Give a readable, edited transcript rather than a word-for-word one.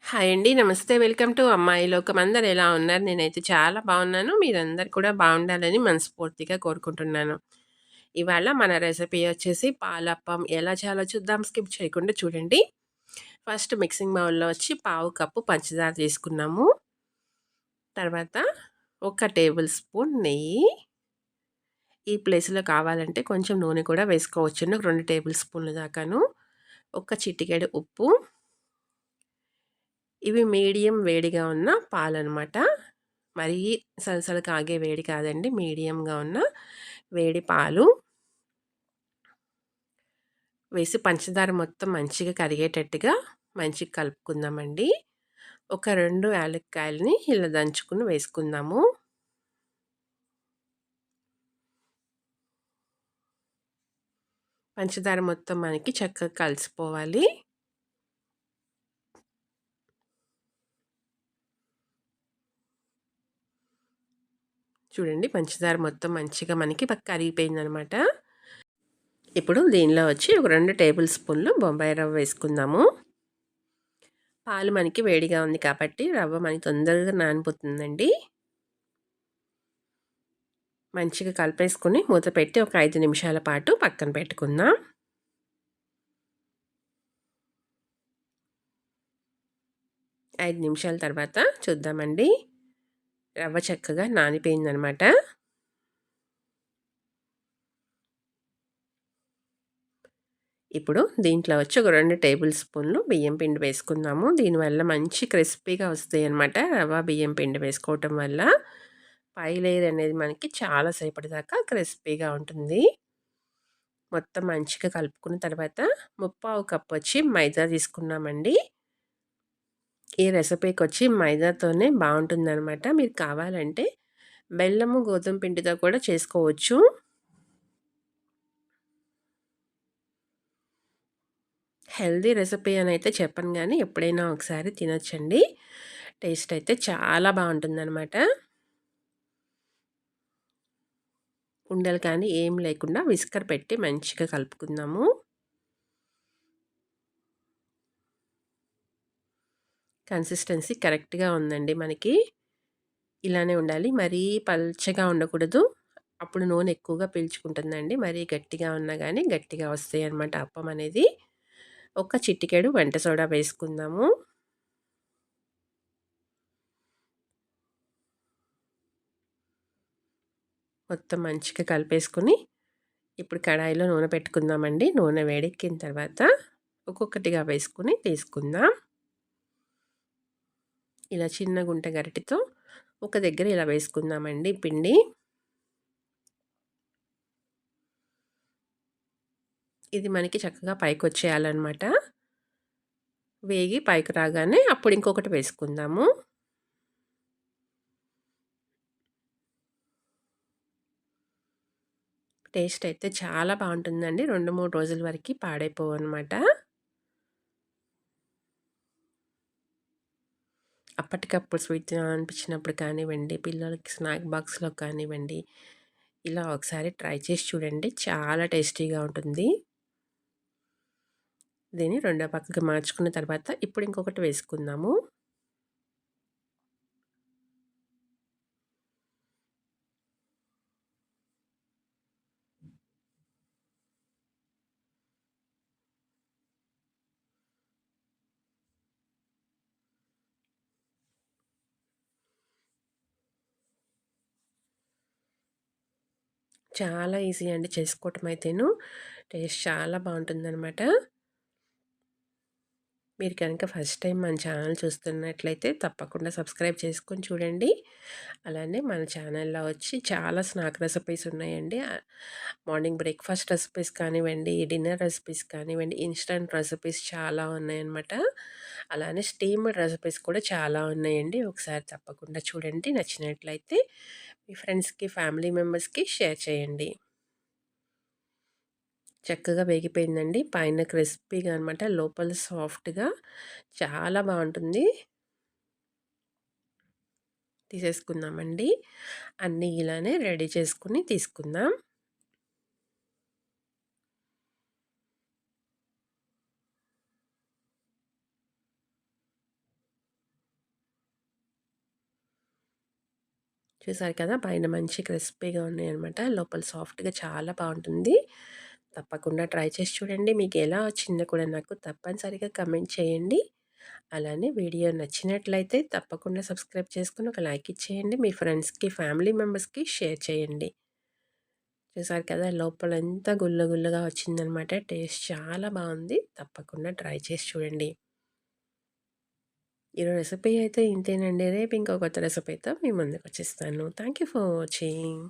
Hi అండి. నమస్తే. Welcome to అమ్మాయి లోకం. అందరూ ఎలా ఉన్నారు? నేనైతే చాలా బాగున్నాను. మీరందరూ కూడా బాగుండాలని మనస్ఫూర్తిగా కోరుకుంటున్నాను. ఇవాళ మన రెసిపీ వచ్చేసి పాలప్పం. ఎలా చేయాలో చూద్దాం. స్కిప్ చేయకుండా చూడండి. ఫస్ట్ మిక్సింగ్ బౌల్‌లో వచ్చి పావు కప్పు పంచదార తీసుకున్నాము. తర్వాత ఒక టేబుల్ స్పూన్ నెయ్యి. ఈ ప్లేస్‌లో కావాలంటే కొంచెం నూనె కూడా వేసుకోవచ్చును. 2 టేబుల్ స్పూన్ల దాకాను. ఒక చిటికెడు ఉప్పు. ఇవి మీడియం వేడిగా ఉన్న పాలనమాట. మరీ సలసల కాగే వేడి కాదండి. మీడియంగా ఉన్న వేడి పాలు వేసి పంచదార మొత్తం మంచిగా కరిగేటట్టుగా మంచిగా కలుపుకుందామండి. ఒక 2 యాలక్కాయలని ఇలా దంచుకొని వేసుకుందాము. పంచదార మొత్తం మనకి చక్కగా కలిసిపోవాలి. చూడండి పంచదార మొత్తం మంచిగా మనకి కరిగిపోయిందనమాట. ఇప్పుడు దీనిలో వచ్చి ఒక 2 టేబుల్ స్పూన్లు బొంబాయి రవ్వ వేసుకుందాము. పాలు మనకి వేడిగా ఉంది కాబట్టి రవ్వ మనకి తొందరగా నానిపోతుందండి. మంచిగా కలిపేసుకొని మూత పెట్టి ఒక 5 నిమిషాల పాటు పక్కన పెట్టుకుందాం. ఐదు నిమిషాల తర్వాత చూద్దామండి. రవ్వ చక్కగా నానిపోయిందనమాట. ఇప్పుడు దీంట్లో వచ్చి ఒక 2 టేబుల్ స్పూన్లు బియ్యం పిండి వేసుకుందాము. దీనివల్ల మంచి క్రిస్పీగా వస్తాయన్నమాట. రవ్వ బియ్యం పిండి వేసుకోవటం వల్ల పై లేయర్ అనేది మనకి చాలా సేపటి దాకా క్రిస్పీగా ఉంటుంది. మొత్తం మంచిగా కలుపుకున్న తర్వాత ముప్పావు కప్ వచ్చి మైదా తీసుకున్నామండి. ఈ రెసిపీకి వచ్చి మైదాతోనే బాగుంటుందన్నమాట. మీరు కావాలంటే బెల్లము గోధుమ పిండితో కూడా చేసుకోవచ్చు. హెల్తీ రెసిపీ అని అయితే చెప్పను గానీ ఎప్పుడైనా ఒకసారి తినొచ్చండి. టేస్ట్ అయితే చాలా బాగుంటుందన్నమాట. ఉండలు కానీ ఏం లేకుండా విస్కర్ పెట్టి మంచిగా కలుపుకుందాము. కన్సిస్టెన్సీ కరెక్ట్‌గా ఉందండి మనకి. ఇలానే ఉండాలి. మరీ పల్చగా ఉండకూడదు. అప్పుడు నూనె ఎక్కువగా పీల్చుకుంటుందండి. మరీ గట్టిగా ఉన్నా గానీ గట్టిగా వస్తాయన్నమాట అప్పం అనేది. ఒక చిటికెడు వంట సోడా వేసుకుందాము. మొత్తం మంచిగా కలిపేసుకొని ఇప్పుడు కడాయిలో నూనె పెట్టుకుందామండి. నూనె వేడెక్కిన తర్వాత ఒక్కొక్కటిగా వేసుకొని తీసుకుందాం. ఇలా చిన్న గుంట గరిటెతో ఒక దగ్గర ఇలా వేసుకుందామండి పిండి. ఇది మనకి చక్కగా పైకొచ్చేయాలన్నమాట. వేగి పైకి రాగానే అప్పుడు ఇంకొకటి వేసుకుందాము. టేస్ట్ అయితే చాలా బాగుంటుందండి. 2, 3 రోజుల వరకి పాడైపోవన్నమాట. అప్పటికప్పుడు స్వీట్ తినాలనిపించినప్పుడు కానివ్వండి, పిల్లలకి స్నాక్ బాక్స్‌లో కానివ్వండి, ఇలా ఒకసారి ట్రై చేసి చూడండి. చాలా టేస్టీగా ఉంటుంది. దీన్ని రెండో పక్కకి మార్చుకున్న తర్వాత ఇప్పుడు ఇంకొకటి వేసుకుందాము. చాలా ఈజీ అండి చేసుకోవటం అయితేను. టేస్ట్ చాలా బాగుంటుందనమాట. మీరు కనుక ఫస్ట్ టైం మన ఛానల్ చూస్తున్నట్లయితే తప్పకుండా సబ్స్క్రైబ్ చేసుకొని చూడండి. అలానే మన ఛానల్‌లో వచ్చి చాలా స్నాక్ రెసిపీస్ ఉన్నాయండి. మార్నింగ్ బ్రేక్‌ఫాస్ట్ రెసిపీస్ కానివ్వండి, డిన్నర్ రెసిపీస్ కానివ్వండి, ఇన్‌స్టంట్ రెసిపీస్ చాలా ఉన్నాయన్నమాట. అలానే స్టీమ్డ్ రెసిపీస్ కూడా చాలా ఉన్నాయండి. ఒకసారి తప్పకుండా చూడండి. నచ్చినట్లయితే మీ ఫ్రెండ్స్‌కి, ఫ్యామిలీ మెంబర్స్‌కి షేర్ చేయండి. చక్కగా వేగిపోయిందండి. పైన క్రిస్పీగా అనమాట. లోపల సాఫ్ట్‌గా చాలా బావుంటుంది. తీసేసుకుందామండి. అన్నీ ఇలానే రెడీ చేసుకొని తీసుకుందాం. చూసారు కదా! పైన మంచి క్రిస్పీగా ఉన్నాయన్నమాట. లోపల సాఫ్ట్‌గా చాలా బావుంటుంది. తప్పకుండా ట్రై చేసి చూడండి. మీకెలా వచ్చిందో కూడా నాకు తప్పనిసరిగా కమెంట్ చేయండి. అలానే వీడియో నచ్చినట్లయితే తప్పకుండా సబ్స్క్రైబ్ చేసుకొని ఒక లైక్ ఇచ్చేయండి. మీ ఫ్రెండ్స్‌కి, ఫ్యామిలీ మెంబర్స్‌కి షేర్ చేయండి. చూసారు కదా! లోపలంతా గుల్ల గుల్లగా వచ్చిందనమాట. టేస్ట్ చాలా బావుంది. తప్పకుండా ట్రై చేసి చూడండి. ఈరోజు రెసిపీ అయితే ఇంతేనండి. రేపు ఇంకో కొత్త రెసిపీతో మీ ముందుకొచ్చేస్తాను. Thank you for watching.